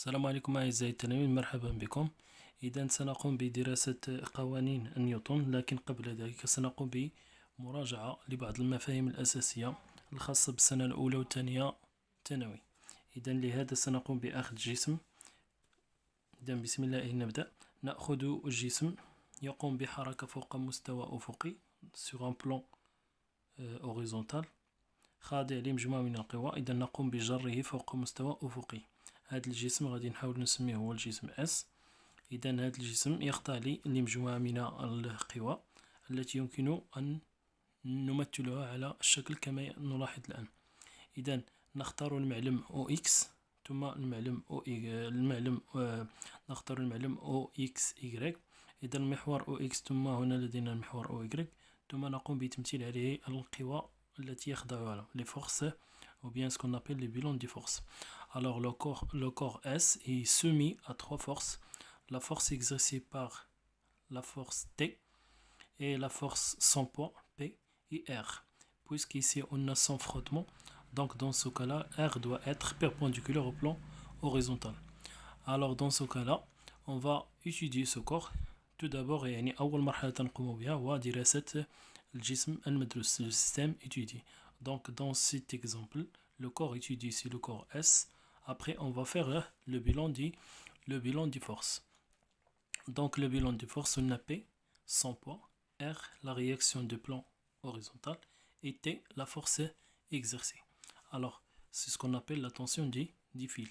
السلام عليكم أعزائي التلاميذ، مرحبا بكم. إذا سنقوم بدراسة قوانين نيوتن، لكن قبل ذلك سنقوم بمراجعة لبعض المفاهيم الأساسية الخاصة بالسنة الأولى والثانية ثانوي. إذا لهذا سنقوم بأخذ جسم. إذا بسم الله نبدأ. نأخذ جسم يقوم بحركة فوق مستوى أفقي sur un plan horizontal خاضع لمجموعة من القوى. إذا نقوم بجره فوق مستوى أفقي. هذا الجسم غادي نحاول نسميه هو الجسم S. إذا هذا الجسم يخضع لمجموعة من القوى التي يمكن أن نمثلها على الشكل كما نلاحظ الآن. إذا نختار المعلم OX ثم المعلم نختار المعلم OXY. إذا المحور OX ثم هنا لدينا المحور OY، ثم نقوم بتمثيل عليه القوى التي يخضع لها les forces ou bien ce qu'on appelle les bilans de force. Alors le corps S est soumis à trois forces: la force exercée par la force T et la force sans poids P et R. Puisqu'ici on a sans frottement, donc dans ce cas-là, R doit être perpendiculaire au plan horizontal. Alors dans ce cas-là, on va étudier ce corps. Tout d'abord, أول مرحلة نقوم بها هو دراسة الجسم المدروس, le système étudié. Donc dans cet exemple, le corps étudié c'est le corps S. Après on va faire le bilan des forces. Donc le bilan des forces, on a P, sans poids, R, la réaction de plan horizontal, et T, la force exercée. Alors c'est ce qu'on appelle la tension du fil.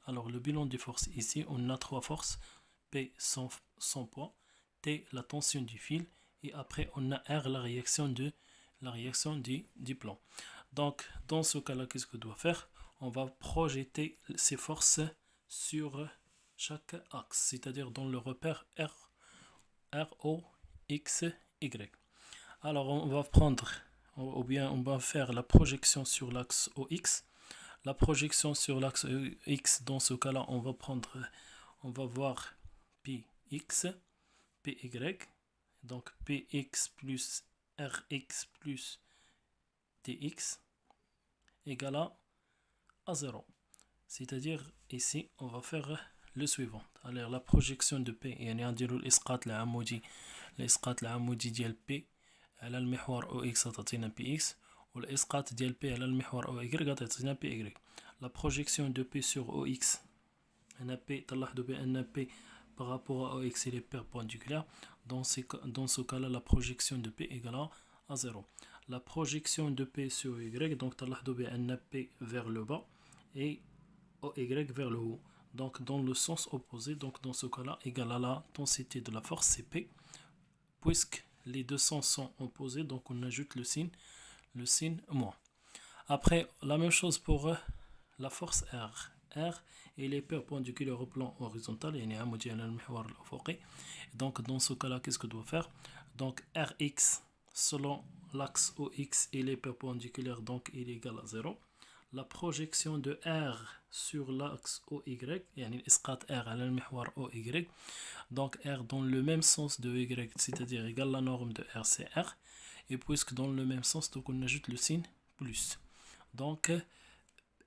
Alors le bilan des forces, ici on a trois forces: P sans poids, T la tension du fil, et après on a R la réaction du plan. Donc dans ce cas là, qu'est-ce que doit faire? On va projeter ces forces sur chaque axe, c'est-à-dire dans le repère R, O, X, Y. Alors on va prendre, ou bien on va faire la projection sur l'axe OX. La projection sur l'axe X, dans ce cas là, on va voir PX, PY, donc PX plus RX plus TX égale à 0. C'est-à-dire ici on va faire le suivant. Alors la projection de P, يعني غنديرو الإسقاط العمودي ديال P على المحور OX غتعطينا PX، والإسقاط ديال P على المحور OY غتعطينا PY. La projection de P sur OX، هنا P تلاحظوا بأن P par rapport à OX il est perpendiculaire. Dans ce cas-là, la projection de P égale à 0. La projection de P sur Y, donc تلاحظوا بأن P vers le bas et OY vers le haut, donc dans le sens opposé. Donc dans ce cas-là, égale à la densité de la force CP. Puisque les deux sens sont opposés, donc on ajoute le signe moins. Après, la même chose pour la force R. R, il est perpendiculaire au plan horizontal, donc dans ce cas-là, qu'est-ce que doit faire? Donc Rx selon l'axe OX, il est perpendiculaire, donc il est égal à 0. La projection de R sur l'axe OY, l'isqat R à المحور OY, donc R dans le même sens de Y, c'est-à-dire égal la norme de R, c'est R, et puisque dans le même sens, donc on ajoute le signe plus. Donc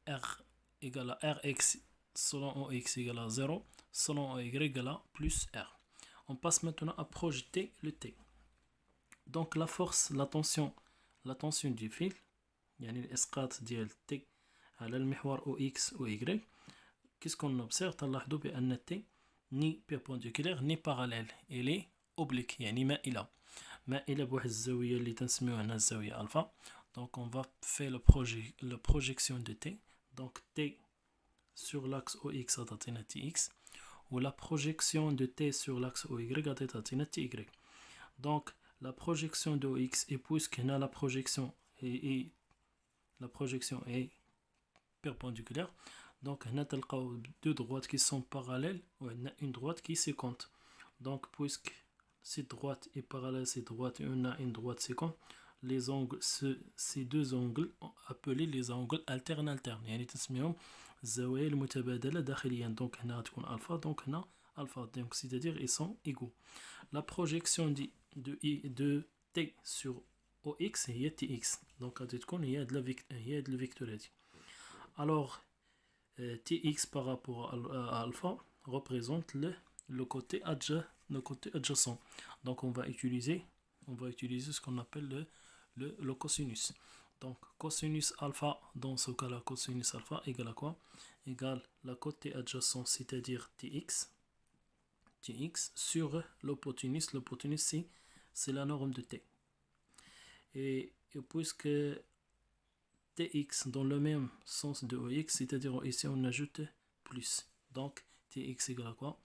R égale à Rx selon OX égale à 0, selon OY égale à plus R. On passe maintenant à projeter le T. Donc la force, la tension du fil, الإسقاط ديال T على المحور OX و Y. Qu'est-ce qu'on observe? تلاحظوا بأن T ni perpendiculaire ni parallèle, elle est oblique، يعني مائلة بواحد الزاوية اللي تنسميوها هنا الزاوية ألفا. Donc on va faire la projection de T. Donc T sur l'axe OX غتعطينا TX، ou la projection de T sur l'axe OY غتعطينا TY. Donc la projection de OX, et puisque هنا la projection est perpendiculaire, donc هنا تلقاو deux droites qui sont parallèles ou une droite qui séquente. Donc puisque cette droite est parallèle, cette droite, et on a une droite séquente, les angles, ces deux angles appelés les angles alternes. يعني تسميهم الزوايا المتبادلة داخليا. Donc هنا تكون alpha, donc هنا alpha, donc c'est-à-dire ils sont égaux. La projection de T sur OX هي TX، donc غادي تكون هي هاد الفيكتور هادي. Alors Tx par rapport à alpha représente le côté adjacent. Donc on va utiliser ce qu'on appelle le cosinus. Donc cosinus alpha, dans ce cas-là, cosinus alpha égale à quoi? Égale le côté adjacent, c'est-à-dire Tx sur l'hypoténuse. L'hypoténuse, c'est la norme de T. Et puisque Tx dans le même sens de Ox, c'est-à-dire ici on ajoute plus. Donc Tx égale à quoi?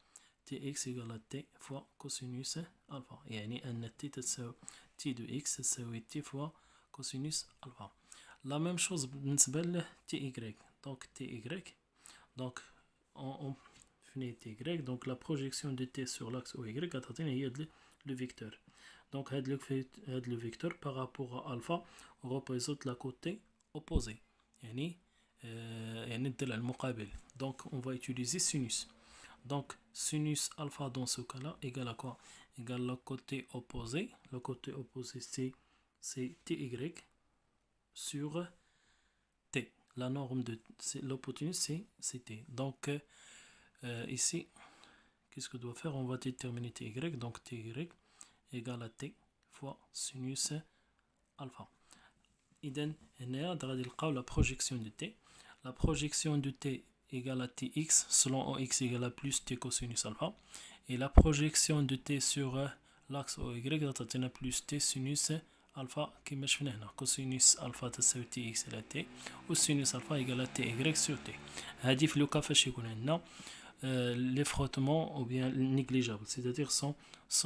Tx égale à T fois cosinus alpha. يعني أن T تساوي T de X تساوي T fois cosinus alpha. La même chose بالنسبة ل Ty. Donc Ty. Donc on finit Ty. Donc la projection de T sur l'axe OY هي le vecteur. Donc le vecteur par rapport à alpha représente la côté opposé, يعني الضلع المقابل. Donc on va utiliser sinus. Donc sinus alpha dans ce cas-là égale à quoi? Égale le côté opposé. Le côté opposé c'est Ty sur T. La norme de l'hypoténuse c'est T. Donc ici, qu'est-ce que doit faire? On va déterminer Ty. Donc Ty égale à T fois sinus alpha. إذن هنا غادي نلقاو la projection de T. La projection de T égale à Tx selon OX égale à plus T cosinus alpha. Et la projection de T sur l'axe OY غتعطينا plus T sinus alpha كما شفنا هنا. cosinus alpha تساوي Tx على T و sinus alpha égale à Ty sur T. هذه في لو كا فاش يكون عندنا les frottements ou bien négligeables, c'est-à-dire sans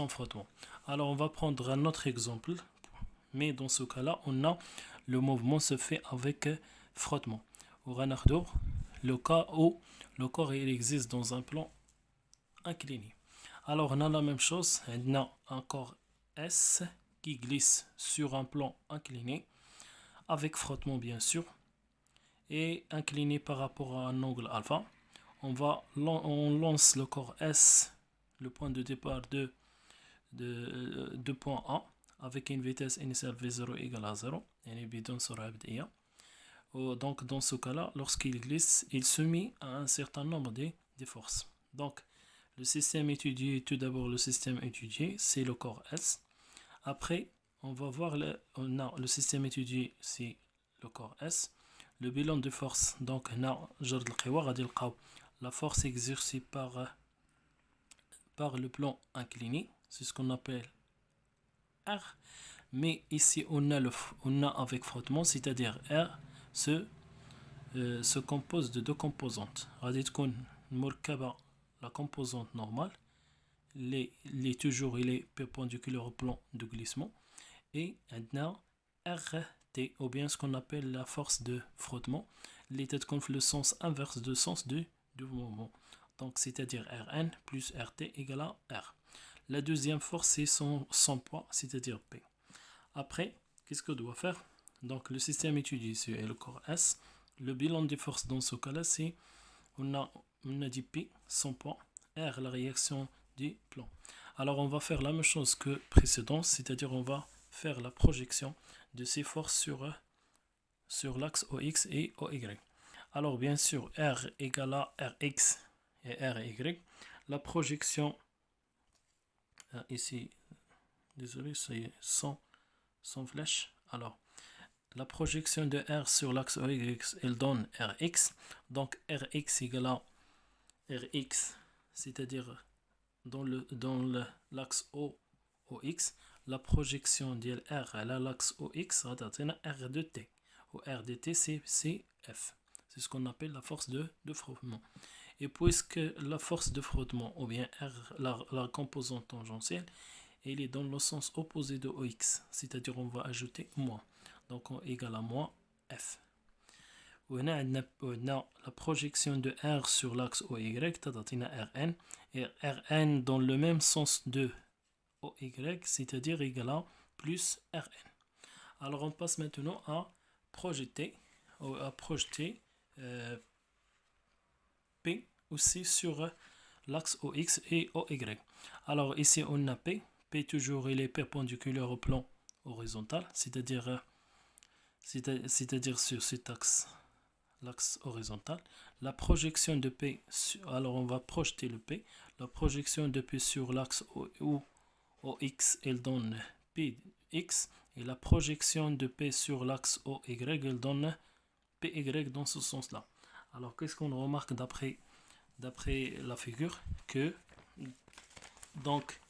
frottement. Alors on va prendre un autre exemple, mais dans ce cas-là, le mouvement se fait avec frottement. On va prendre le cas où le corps il existe dans un plan incliné. Alors on a la même chose, on a un corps S qui glisse sur un plan incliné, avec frottement bien sûr, et incliné par rapport à un angle alpha. On lance le corps S, le point de départ de point A, avec une vitesse initiale V0 égale à 0, donc dans ce cas-là, lorsqu'il glisse, il se met à un certain nombre de forces. Donc le système étudié, tout d'abord le système étudié, c'est le corps S. Après, on va voir le système étudié, c'est le corps S. Le bilan de force, donc la force exercée par le plan incliné, c'est ce qu'on appelle R. Mais ici on a avec frottement, c'est-à-dire R se compose de deux composantes. La composante normale, toujours il est perpendiculaire au plan de glissement, et maintenant RT, ou bien ce qu'on appelle la force de frottement, l'état de le sens inverse du sens du mouvement. Donc c'est-à-dire Rn plus Rt égale à R. La deuxième force c'est son poids, c'est-à-dire P. Après, qu'est-ce qu'on doit faire? Donc le système étudié ici est le corps S. Le bilan des forces dans ce cas-là, c'est on a dit P, son poids, R, la réaction du plan. Alors on va faire la même chose que précédent, c'est-à-dire on va faire la projection de ces forces sur l'axe OX et OY. Alors bien sûr, R égale à RX et RY. La projection, ici, désolé, c'est sans flèche. Alors, la projection de R sur l'axe OX, elle donne RX. Donc RX égale à RX, c'est-à-dire dans l'axe OX, la projection de R à l'axe OX va donner R de T. Ou R de T, c'est F. C'est ce qu'on appelle la force de frottement. Et puisque la force de frottement, ou bien R, la composante tangentielle, elle est dans le sens opposé de OX, c'est-à-dire on va ajouter moins. Donc on égale à moins F. On a la projection de R sur l'axe OY, Rn, et Rn dans le même sens de OY, c'est-à-dire égal à plus Rn. Alors on passe maintenant à projeter P aussi sur l'axe OX et OY. Alors ici on a P toujours il est perpendiculaire au plan horizontal, c'est-à-dire sur cet axe l'axe horizontal. La projection de P, alors on va projeter le P. La projection de P sur l'axe OX, elle donne PX. Et la projection de P sur l'axe OY, elle donne PY dans ce sens-là. Alors, qu'est-ce qu'on remarque d'après la figure? Que, donc,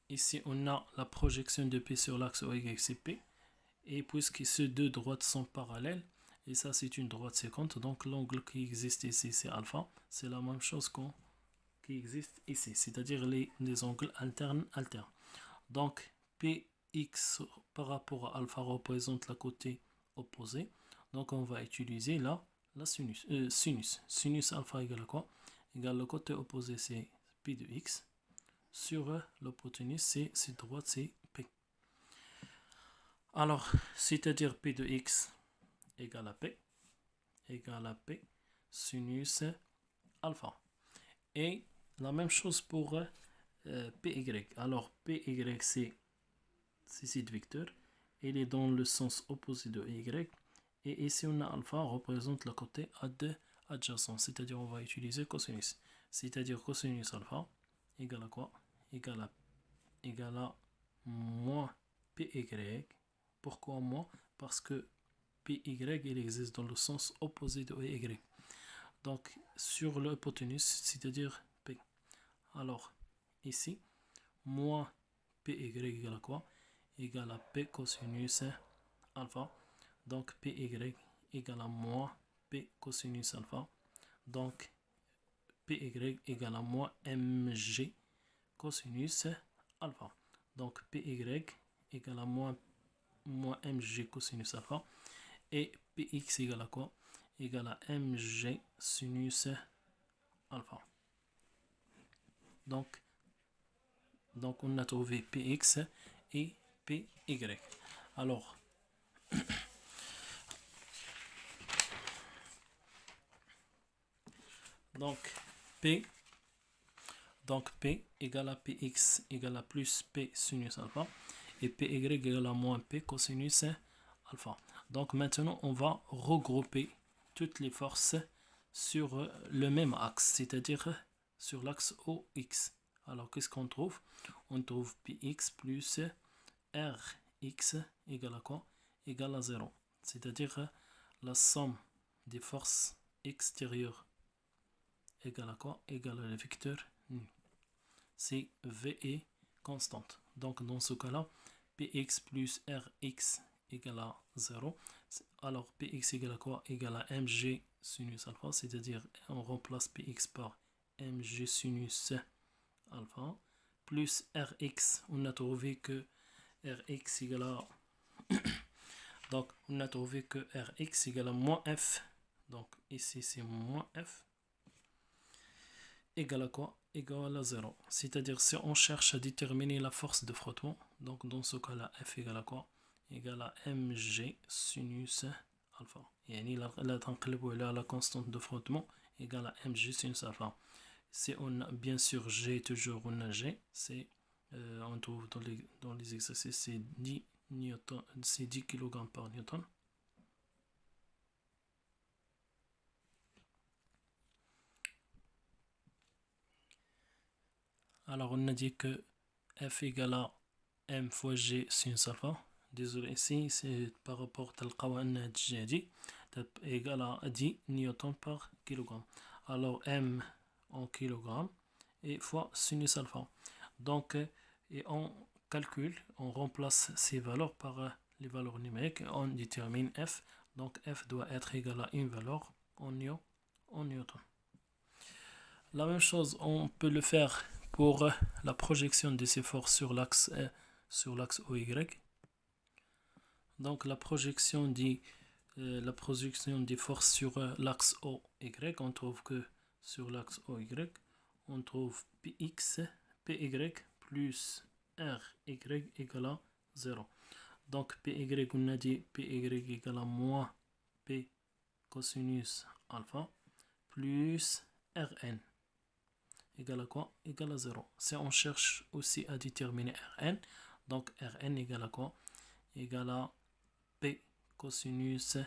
ici, on a la projection de P sur l'axe OY, c'est P. Et puisque ces deux droites sont parallèles, et ça, c'est une droite séquente, donc l'angle qui existe ici, c'est alpha. C'est la même chose qui existe ici, c'est-à-dire les angles alternes. Donc, PX par rapport à alpha représente le côté opposé. Donc, on va utiliser là la sinus. Sinus alpha égale à quoi? Égale le côté opposé, c'est P de X. Sur l'hypoténuse, c'est droite, c'est P. Alors, c'est-à-dire P de X égale à P sinus alpha. Et la même chose pour PY. Alors, PY, c'est cette vecteur. Il est dans le sens opposé de Y. Et ici, on a alpha représente le côté adjacent. C'est-à-dire, on va utiliser cosinus. C'est-à-dire, cosinus alpha égale à quoi? Égale à moins PY. Pourquoi moins? Parce que PY, il existe dans le sens opposé de Y. Donc, sur l'hypoténuse, c'est-à-dire P. Alors, ici, moins PY égale à quoi? Égale à P cosinus alpha. Donc, PY égale à moins P cosinus alpha. Donc, PY égale à moins MG cosinus alpha. Donc, PY égale à moins MG cosinus alpha. Et Px égale à quoi? Égale à mg sinus alpha. Donc on a trouvé Px et Py. Alors, P égale à Px égale à plus P sinus alpha. Et Py égale à moins P cosinus alpha. Donc maintenant, on va regrouper toutes les forces sur le même axe, c'est-à-dire sur l'axe OX. Alors, qu'est-ce qu'on trouve? On trouve Px plus Rx égale à quoi? Égale à 0. C'est-à-dire la somme des forces extérieures égale à quoi? Égale à la vecteur nu. C'est V est constante. Donc, dans ce cas-là, Px plus Rx égale à 0. Alors, Px égale à quoi? Égale à mg sinus alpha, c'est-à-dire on remplace Px par mg sinus alpha, plus Rx, on a trouvé que Rx égale à donc on a trouvé que Rx égale à moins F, donc ici c'est moins F, égale à quoi? Égale à 0. C'est-à-dire si on cherche à déterminer la force de frottement, donc dans ce cas-là, F égale à quoi? Égale à mg sinus alpha. يعني لا تنقلبوا على la constante de frottement égale à mg sinus alpha. Si on a bien sûr G, toujours on a G, c'est on trouve dans les exercices, c'est 10 newton, c'est 10 kg par newton. Alors on a dit que F égale à M fois G sinus alpha. Désolé, ici c'est par rapport à القوانين الجديدة égale à 10 newton par kilogramme. Alors M en kilogramme et fois sinus alpha. Donc, et on calcule, on remplace ces valeurs par les valeurs numériques et on détermine F. Donc F doit être égal à une valeur en newton. La même chose, on peut le faire pour la projection de ces forces sur l'axe OY. Donc la projection des forces sur l'axe OY, on trouve que sur l'axe OY, on trouve Px, Py plus Ry égale à 0. Donc Py, on a dit Py égale à moins P cosinus alpha plus Rn égale à quoi? Égale à 0. Si on cherche aussi à déterminer Rn, donc Rn égale à quoi? Égale à P cosinus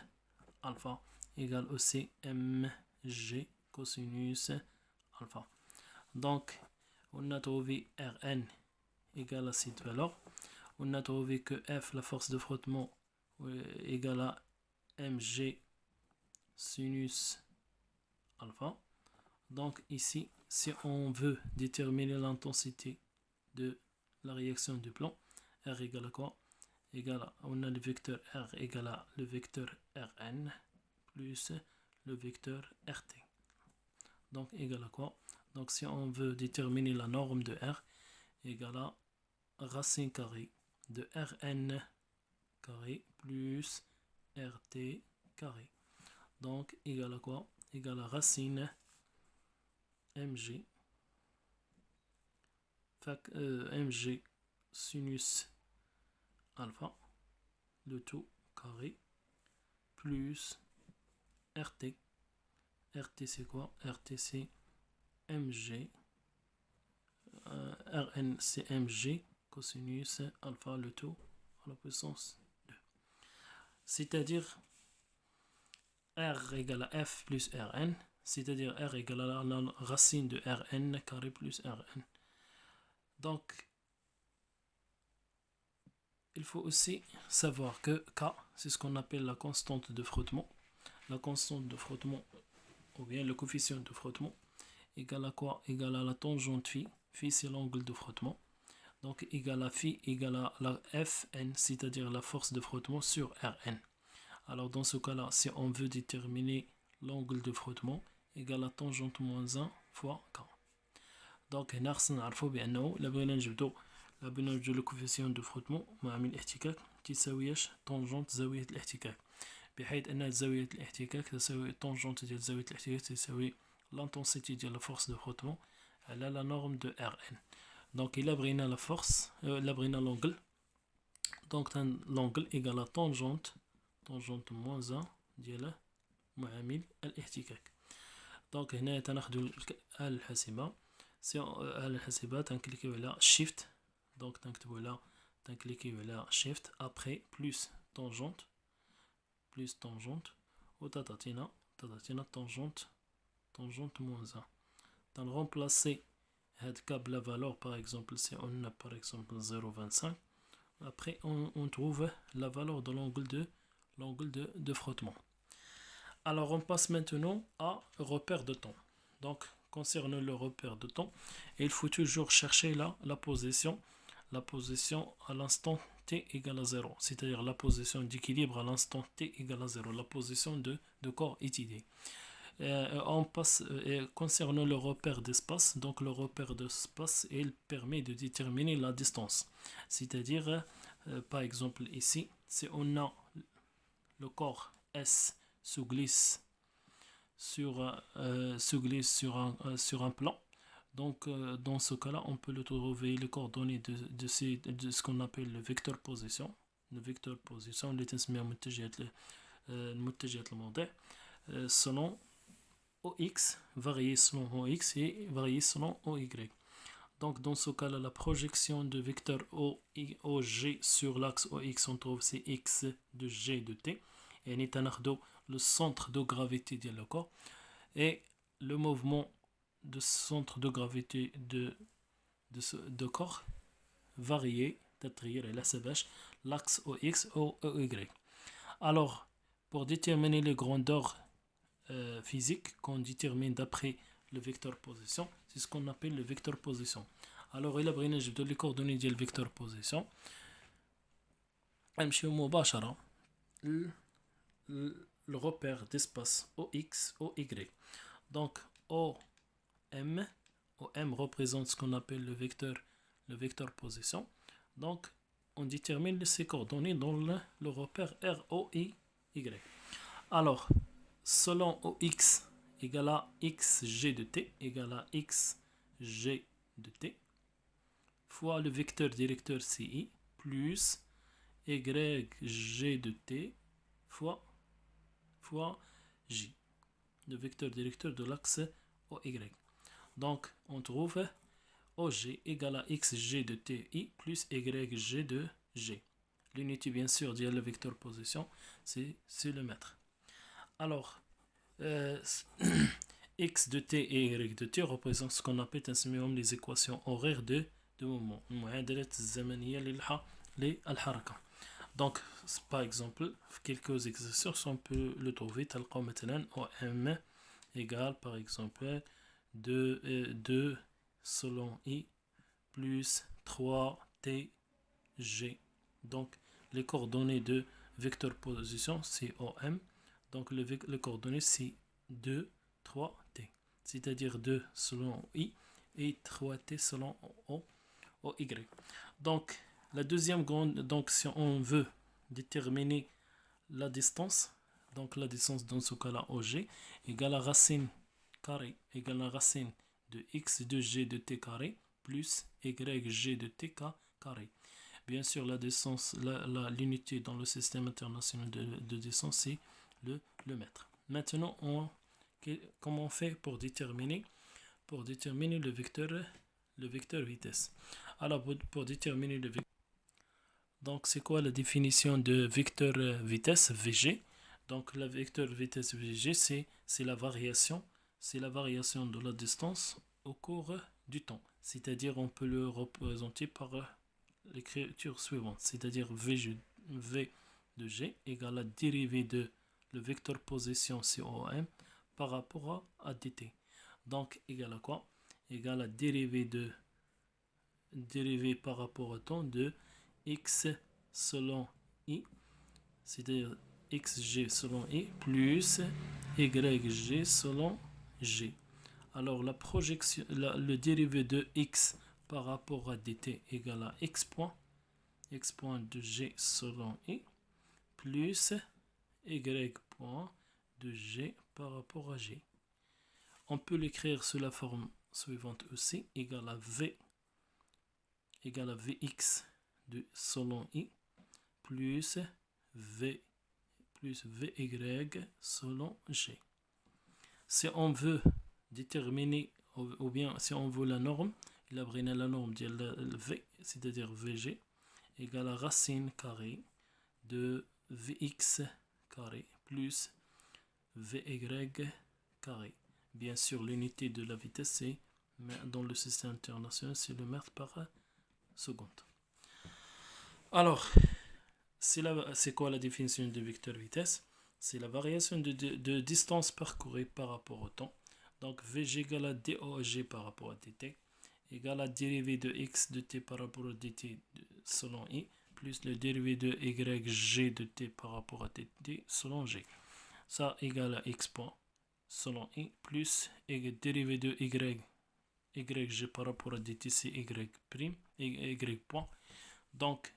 alpha égale aussi mg cosinus alpha. Donc, on a trouvé Rn égale à cette valeur. On a trouvé que F, la force de frottement, égale à mg sinus alpha. Donc ici, si on veut déterminer l'intensité de la réaction du plan, R égale à quoi? On a le vecteur R égale à le vecteur Rn plus le vecteur Rt. Donc égal à quoi? Donc si on veut déterminer la norme de R, égale à racine carrée de Rn carré plus Rt carré. Donc égal à quoi? Égal à racine mg mg sinus alpha, le tout carré, plus RT. RT c'est quoi? RT c'est mg, Rn c'est mg cosinus alpha, le tout à la puissance 2. C'est-à-dire R égale à F plus Rn, c'est-à-dire R égale à la racine de Rn carré plus Rn. Donc, il faut aussi savoir que K, c'est ce qu'on appelle la constante de frottement. La constante de frottement, ou bien le coefficient de frottement, égale à quoi? Égale à la tangente phi. Phi, c'est l'angle de frottement. Donc, égale à phi égale à la Fn, c'est-à-dire la force de frottement sur Rn. Alors, dans ce cas-là, si on veut déterminer l'angle de frottement, égale à tangente moins 1 fois K. Donc, هنا خصنا نعرفو بأنه لا بغينا نجبدو لو كوفيسيون دو فروتمون مع عامل الاحتكاك تساوياش طونجونت زاوية الاحتكاك، بحيث أن زاوية الاحتكاك تساوي طونجونت ديال زاوية الاحتكاك تساوي لانتونسيتي ديال لا فورس دو فروتمون على لا نورم دو Rn. دونك إلا بغينا لا فورس إلا بغينا لونغل، دونك لونغل إيكال لا طونجونت موان 1 ديال معامل الاحتكاك. دونك هنا تناخدو الآلة الحاسبة. Si à la حاسبة تنكليكيو على shift، donc تنكتبو على تنكليكيو على shift après plus tangente وتعطينا tangente moins 1. تنرمبلاسي هاد K بلا valeur par exemple si on a par exemple 0,25. Après on trouve la valeur de l'angle de frottement. Alors on passe maintenant à repère de temps. Donc concernant le repère de temps, il faut toujours chercher la position à l'instant t égale à 0, c'est-à-dire la position d'équilibre à l'instant t égale à 0, la position de corps étudié. On passe concernant le repère d'espace. Donc le repère d'espace, il permet de déterminer la distance, c'est-à-dire par exemple ici, si on a le corps S se glisse sur un plan. Donc dans ce cas-là, on peut le trouver les coordonnées de ce qu'on appelle le vecteur position. Le vecteur position اللي تنسميها المتجهات الموضع selon OX, varié selon OX et varié selon OY. Donc dans ce cas-là, la projection de vecteur OG sur l'axe OX, on trouve c'est X de G de T. Et le centre de gravité du corps et le mouvement de centre de gravité de corps varié l'axe OX ou OY. Alors, pour déterminer les grandeurs physiques qu'on détermine d'après le vecteur position, c'est ce qu'on appelle le vecteur position. Alors, il a pris les coordonnées du vecteur position. نمشيو مباشرة le repère d'espace OX, OY. Donc OM représente ce qu'on appelle le vecteur position. Donc on détermine ces coordonnées dans le repère ROI. Alors selon OX égale à XG de T égale à XG de T fois le vecteur directeur CI plus YG de T fois J, le vecteur directeur de l'axe OY. Donc on trouve OG égale à XG de TI plus YG de G. L'unité bien sûr dit le vecteur position, c'est le mètre. Alors x de t et y de t représentent ce qu'on appelle les équations horaires de mouvement. المعادلات الزمنية للحركة. Donc, par exemple, quelques exercices, on peut le trouver tel que maintenant OM égale par exemple 2 selon I plus 3TG. Donc, les coordonnées de vecteur position, c'est OM. Donc, les coordonnées, c'est 2, 3T. C'est-à-dire 2 selon I et 3T selon OY. Donc, la deuxième grande, donc si on veut déterminer la distance, donc la distance dans ce cas-là OG égale la racine carrée égale la racine de x de g de t carré plus yg de t carré. Bien sûr, la distance, l'unité dans le système international de distance, c'est le mètre. Maintenant, comment on fait pour déterminer le vecteur vitesse? Alors, pour déterminer le vecteur, donc c'est quoi la définition de vecteur vitesse VG? Donc, le vecteur vitesse VG, c'est la variation de la distance au cours du temps. C'est-à-dire, on peut le représenter par l'écriture suivante, c'est-à-dire V de G égale la dérivée de le vecteur position COM par rapport à dt. Donc, égale à quoi? Égale la dérivée par rapport au temps de x selon I, c'est-à-dire xg selon I plus yg selon G. Alors, la projection, le dérivé de x par rapport à dt égale à x point de g selon I plus y point de g par rapport à g. On peut l'écrire sous la forme suivante aussi, égale à v vx de selon I plus v vy selon g. Si on veut déterminer, ou bien si on veut la norme, il a pris la norme de v, c'est-à-dire vg, égale à racine carrée de vx carré plus vy carré. Bien sûr, l'unité de la vitesse, c'est dans le système international, c'est le mètre par seconde. Alors, c'est quoi la définition de vecteur vitesse? C'est la variation de distance parcourue par rapport au temps. Donc, Vg égale à dOg par rapport à dt, égale à dérivée de x de t par rapport à dt selon I, plus le dérivé de yg de t par rapport à dt selon g. Ça égale à x point selon I, plus dérivé de yg par rapport à dt, c'est y prime, y point. Donc,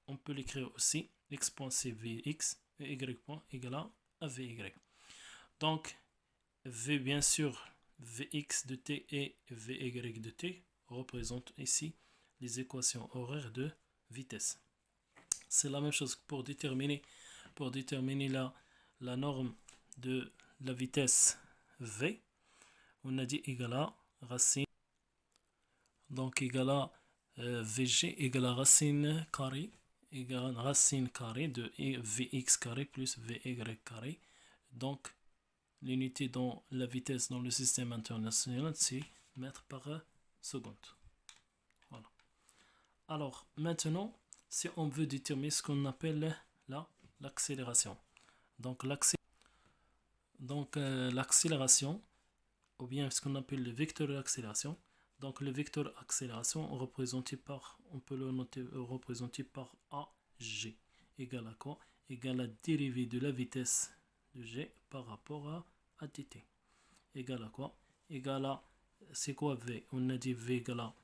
on peut l'écrire aussi, x point c'est vx, et y point égale à vy. Donc, v bien sûr, vx de t et vy de t représentent ici les équations horaires de vitesse. C'est la même chose pour déterminer la norme de la vitesse v. On a dit égale à racine, donc égale à vg égale à racine carrée égale à racine carrée de vx carré plus vy carré. Donc, l'unité dans la vitesse dans le système international, c'est mètres par seconde. Voilà. Alors, maintenant, si on veut déterminer ce qu'on appelle l'accélération. Donc, l'accélération, ou bien ce qu'on appelle le vecteur d'accélération. Donc, le vecteur accélération on peut le représenter par AG égale à quoi? Égale à dérivée de la vitesse de G par rapport à dt. Égale à quoi? Égale à, c'est quoi V? On a dit V égale à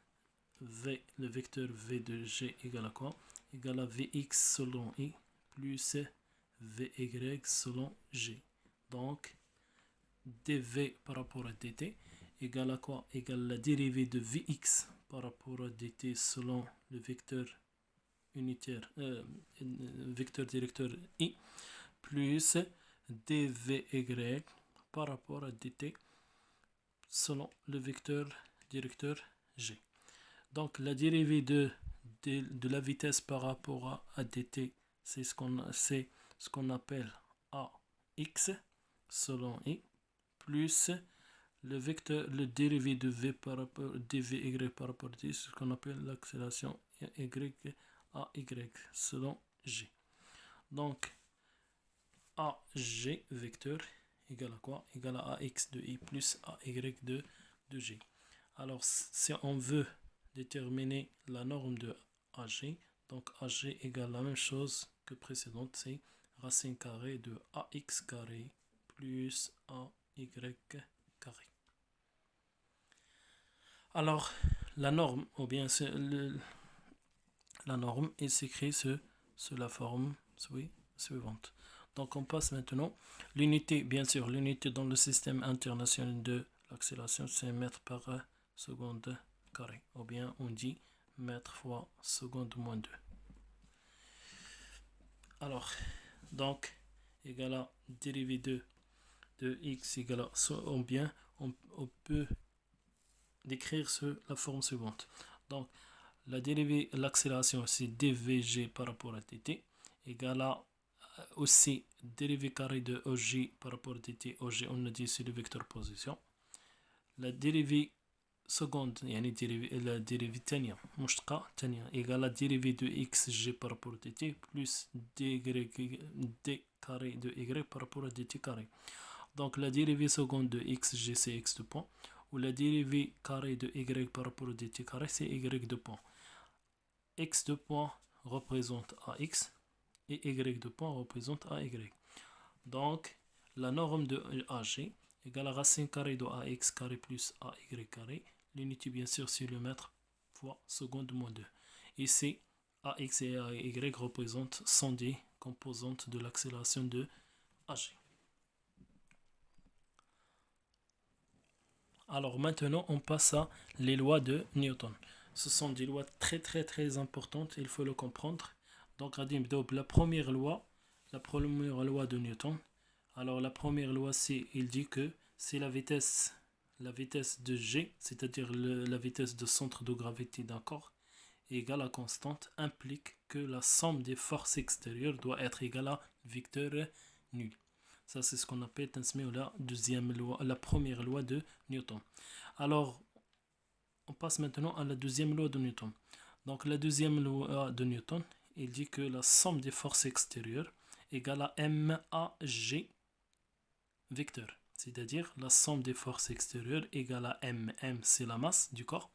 V, le vecteur V de G égale à quoi? Égale à Vx selon I plus Vy selon G. Donc, dv par rapport à dt égale à quoi? Égale la dérivée de Vx par rapport à dt selon le vecteur unitaire, vecteur directeur I, plus dvy par rapport à dt selon le vecteur directeur g. Donc la dérivée de la vitesse par rapport à dt, c'est ce qu'on appelle ax selon I plus le vecteur, le dérivé de v par rapport dvy par rapport à t, ce qu'on appelle l'accélération y à y selon g. Donc AG vecteur égale à quoi? Égale à AX de i plus AY de g. Alors si on veut déterminer la norme de AG, donc AG égale la même chose que précédente, c'est racine carrée de AX carré plus AY carré. Alors la norme, ou bien la norme, il s'écrit sous la forme suivante. Donc on passe maintenant. L'unité, bien sûr, l'unité dans le système international de l'accélération, c'est mètre par seconde carré. Ou bien on dit mètre fois seconde moins 2. Alors, donc, égal à dérivée de x égale à, ou bien on peut décrire la forme suivante. Donc, la dérivée, l'accélération, c'est dvg par rapport à dt égale à aussi dérivée carré de OG par rapport à dt. OG, on a dit c'est le vecteur position. La dérivée seconde, يعني la dérivée تانية مشتقة تانية égale à dérivée de xg par rapport à dt plus d carré de y par rapport à dt carré. Donc la dérivée seconde de xg c'est x de point, ou la dérivée carré de y par rapport à dt carré c'est y de point. X de point représente AX et Y de point représente AY. Donc la norme de AG égale à racine carrée de AX carré plus AY carré. L'unité bien sûr c'est le mètre fois seconde moins 2. Ici AX et AY représentent sont des composantes de l'accélération de AG. Alors maintenant on passe à les lois de Newton. Ce sont des lois très importantes, il faut le comprendre. Donc la première loi de Newton. Alors la première loi c'est, il dit que c'est la vitesse de g, c'est-à-dire la vitesse de centre de gravité d'un corps, égale à constante, implique que la somme des forces extérieures doit être égale à vecteur nul. Ça c'est ce qu'on appelle la première loi de Newton. Alors on passe maintenant à la deuxième loi de Newton. Donc la deuxième loi de Newton, il dit que la somme des forces extérieures égale à MAG vecteur. C'est-à-dire la somme des forces extérieures égale à M. M c'est la masse du corps,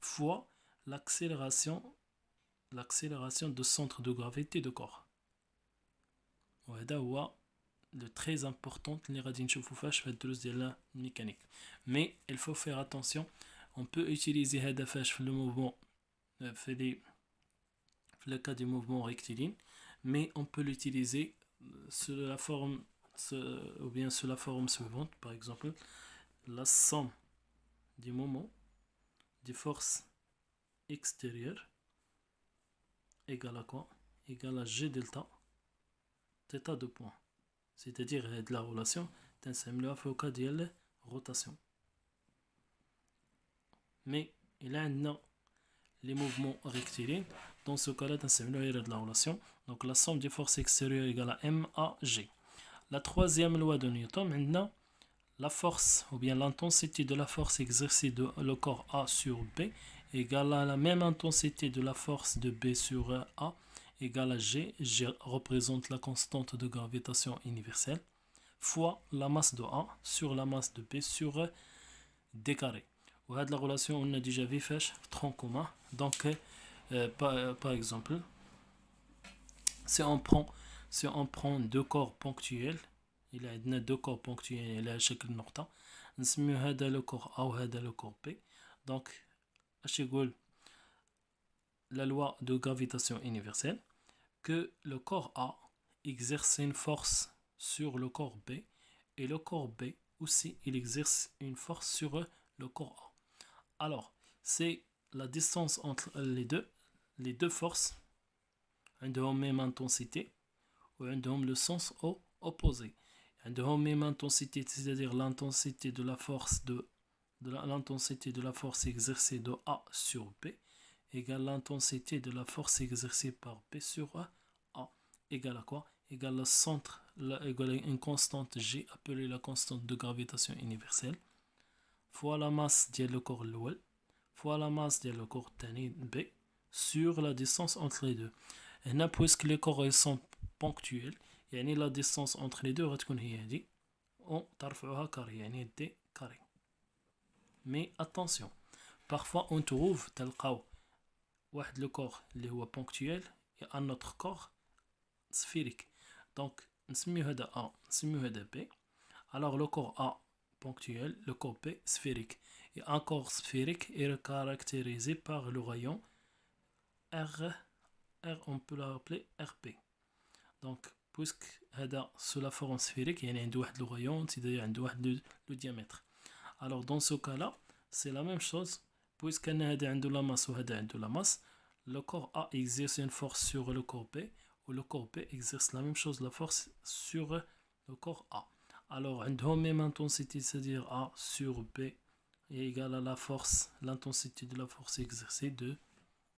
fois l'accélération de centre de gravité du corps. وهذا هو le très important اللي غادي نشوفو فاش في الدروس ديال la mécanique. Mais il faut faire attention, on peut utiliser هذا فاش في le mouvement le cas du mouvement rectiligne, mais on peut l'utiliser sous la forme ou bien sous la forme suivante. Par exemple, la somme des moments des forces extérieures égale à quoi? Égale à G delta θ de point. C'est-à-dire de la relation تنسميوها في الكا ديال rotation. Mais il a les mouvements rectilignes. Dans ce cas-là, de la relation. Donc la somme des forces extérieures égale à MAG. La troisième loi de Newton, maintenant, la force ou bien l'intensité de la force exercée de le corps A sur B égale à la même intensité de la force de B sur A égale à G. G représente la constante de gravitation universelle fois la masse de A sur la masse de B sur D carré. وهاد la relation on a déjà vu في tronc commun. Donc par exemple, si on prend deux corps ponctuels, il y a deux corps ponctuels على شكل نقطة، نسميو هذا le corps A وهذا le corps B. Donc اش يقول la loi de gravitation universelle que le corps A exerce une force sur le corps B et le corps B aussi il exerce une force sur le corps A. Alors, c'est la distance entre les deux forces, عندهم même intensité ou عندهم le sens opposé. عندهم même intensité, c'est-à-dire l'intensité de la force l'intensité de la force exercée de A sur B égale l'intensité de la force exercée par B sur A égale à quoi? égale le centre, égale une constante G appelée la constante de gravitation universelle fois la masse ديال le corps الأول fois la masse ديال le corps الثاني B sur la distance entre les deux. هنا puisque les corps sont ponctuels يعني la distance entre les deux غتكون هي هذه وترفعوها كاري يعني D carré. Mais attention, parfois on trouve تلقاو واحد le corps اللي هو ponctuel et un autre corps sphérique. Donc نسميو هذا A نسميو هذا B. Alors le corps A ponctuel, le corps B sphérique. Et un corps sphérique est caractérisé par le rayon R, on peut l'appeler RP. Donc, puisque هذا sous la forme sphérique, il y a un rayon, c'est-à-dire le diamètre. Alors, dans ce cas-là, c'est la même chose. Puisque هذا عنده la masse ou هذا عنده la masse, le corps A exerce une force sur le corps B, ou le corps B exerce la même chose, la force sur le corps A. Alors, عندهم même intensité, c'est-à-dire A sur B est égal à la force, l'intensité de la force exercée de